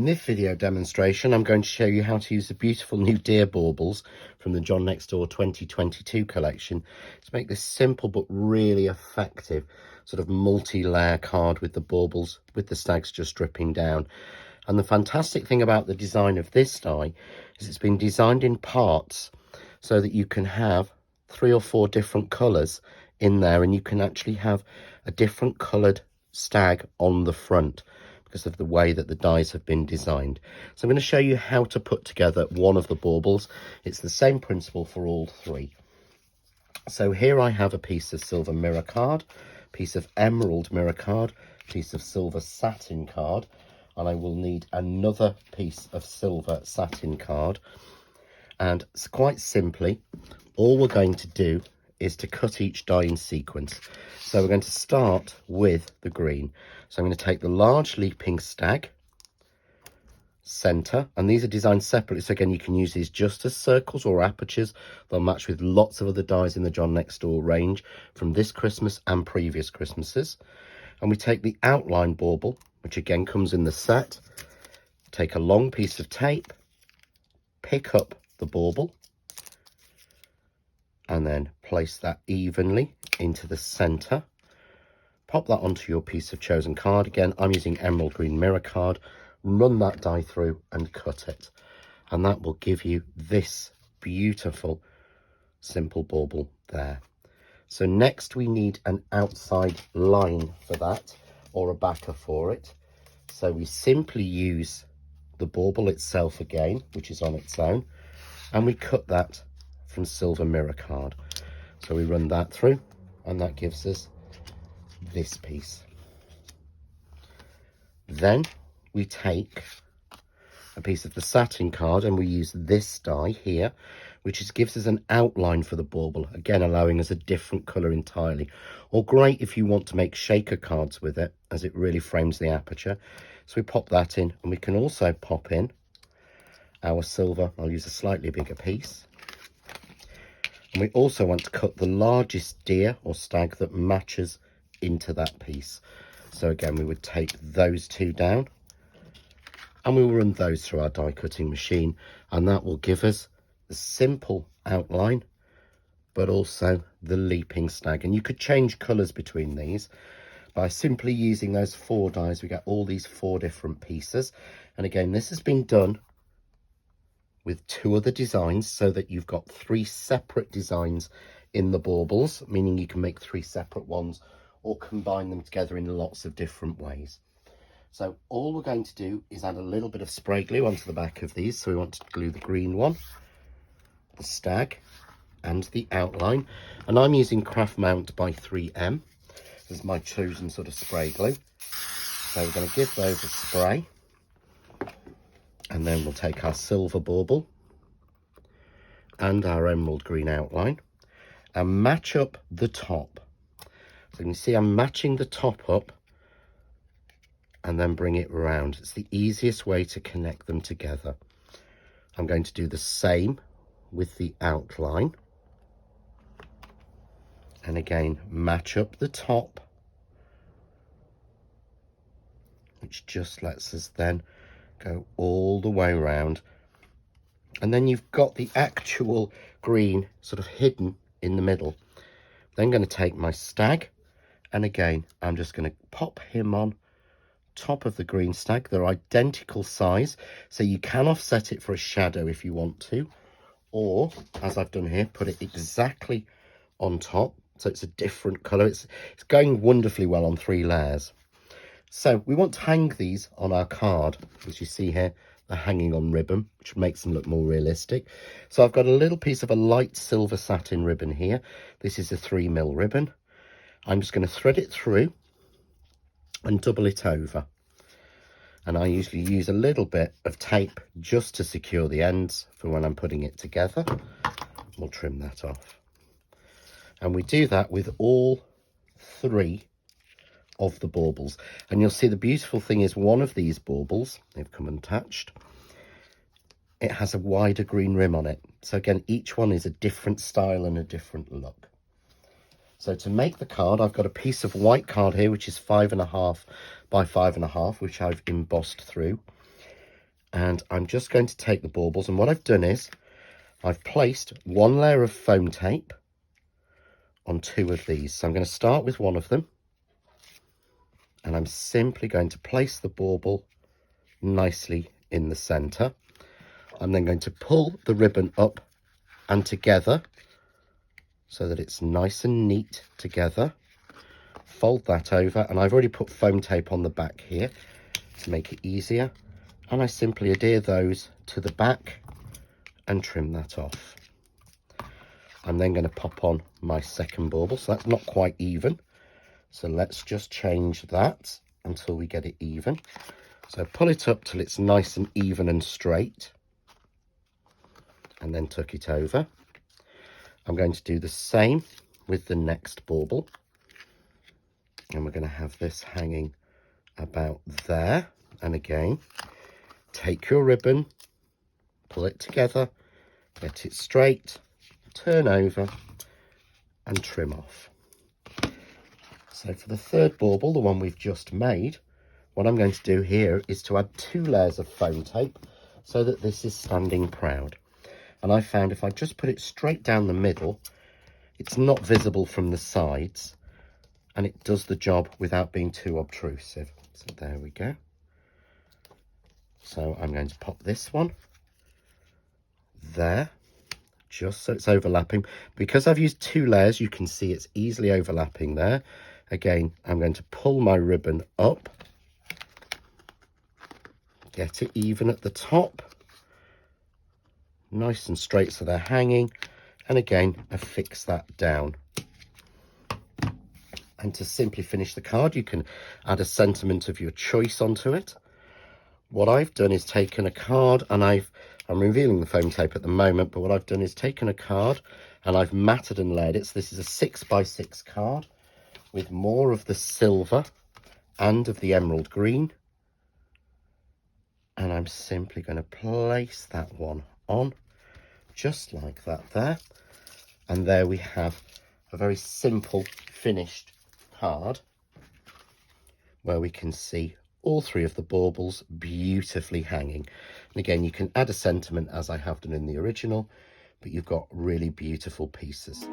this video demonstration, I'm going to show you how to use the beautiful new deer baubles from the JND334 2022 collection to make this simple but really effective sort of multi-layer card with the baubles, with the stags just dripping down. And the fantastic thing about the design of this die is it's been designed in parts so that you can have 3 or 4 different colours in there, and you can actually have a different coloured stag on the front because of the way that the dies have been designed. So I'm going to show you how to put together one of the baubles. It's the same principle for all 3. So here I have a piece of silver mirror card, piece of emerald mirror card, piece of silver satin card, and I will need another piece of silver satin card. And quite simply, all we're going to do is to cut each die in sequence. So we're going to start with the green. So I'm going to take the large leaping stag, center, and these are designed separately, so again you can use these just as circles or apertures. They'll match with lots of other dies in the JND334 range from this Christmas and previous Christmases. And we take the outline bauble, which again comes in the set, take a long piece of tape, pick up the bauble, and then place that evenly into the center. Pop that onto your piece of chosen card. Again, I'm using emerald green mirror card. Run that die through and cut it. And that will give you this beautiful, simple bauble there. So next we need an outside line for that, or a backer for it. So we simply use the bauble itself again, which is on its own, and we cut that from silver mirror card. So we run that through, and that gives us this piece. Then we take a piece of the satin card and we use this die here, which gives us an outline for the bauble, again allowing us a different colour entirely. Or great if you want to make shaker cards with it, as it really frames the aperture. So we pop that in, and we can also pop in our silver. I'll use a slightly bigger piece. And we also want to cut the largest deer or stag that matches into that piece. So again, we would take those 2 down, and we will run those through our die cutting machine, and that will give us the simple outline but also the leaping stag. And you could change colours between these by simply using those 4 dies. We get all these 4 different pieces, and again this has been done with 2 other designs so that you've got 3 separate designs in the baubles, meaning you can make 3 separate ones or combine them together in lots of different ways. So all we're going to do is add a little bit of spray glue onto the back of these. So we want to glue the green one, the stag, and the outline. And I'm using Craft Mount by 3M. This is my chosen sort of spray glue. So we're going to give those a spray. And then we'll take our silver bauble and our emerald green outline and match up the top. So you can see I'm matching the top up and then bring it round. It's the easiest way to connect them together. I'm going to do the same with the outline. And again, match up the top, which just lets us then go all the way around. And then you've got the actual green sort of hidden in the middle. Then I'm going to take my stag, and again I'm just going to pop him on top of the green stag. They're identical size, so you can offset it for a shadow if you want to, or as I've done here, put it exactly on top so it's a different color. It's going wonderfully well on 3 layers. So we want to hang these on our card. As you see here, they're hanging on ribbon, which makes them look more realistic. So I've got a little piece of a light silver satin ribbon here. This is a 3mm ribbon. I'm just going to thread it through and double it over. And I usually use a little bit of tape just to secure the ends for when I'm putting it together. We'll trim that off. And we do that with all 3 of the baubles. And you'll see the beautiful thing is one of these baubles, they've come attached, it has a wider green rim on it. So again, each one is a different style and a different look. So to make the card, I've got a piece of white card here, which is 5.5 by 5.5, which I've embossed through. And I'm just going to take the baubles, and what I've done is I've placed one layer of foam tape on two of these. So I'm going to start with one of them, and I'm simply going to place the bauble nicely in the center. I'm then going to pull the ribbon up and together so that it's nice and neat together. Fold that over, and I've already put foam tape on the back here to make it easier, and I simply adhere those to the back and trim that off. I'm then going to pop on my second bauble, so that's not quite even, so let's just change that until we get it even. So pull it up till it's nice and even and straight, and then tuck it over. I'm going to do the same with the next bauble, and we're going to have this hanging about there. And again, take your ribbon, pull it together, get it straight, turn over and trim off. So for the third bauble, the one we've just made, what I'm going to do here is to add 2 layers of foam tape so that this is standing proud. And I found if I just put it straight down the middle, it's not visible from the sides, and it does the job without being too obtrusive. So there we go. So I'm going to pop this one there, just so it's overlapping. Because I've used 2 layers, you can see it's easily overlapping there. Again, I'm going to pull my ribbon up, get it even at the top, nice and straight so they're hanging, and again affix that down. And to simply finish the card, you can add a sentiment of your choice onto it. What I've done is taken a card, and I'm revealing the foam tape at the moment, but what I've done is taken a card and I've matted and layered it. So this is a 6x6 card with more of the silver and of the emerald green. And I'm simply going to place that one on, just like that there. And there we have a very simple finished card where we can see all 3 of the baubles beautifully hanging. And again, you can add a sentiment as I have done in the original, but you've got really beautiful pieces.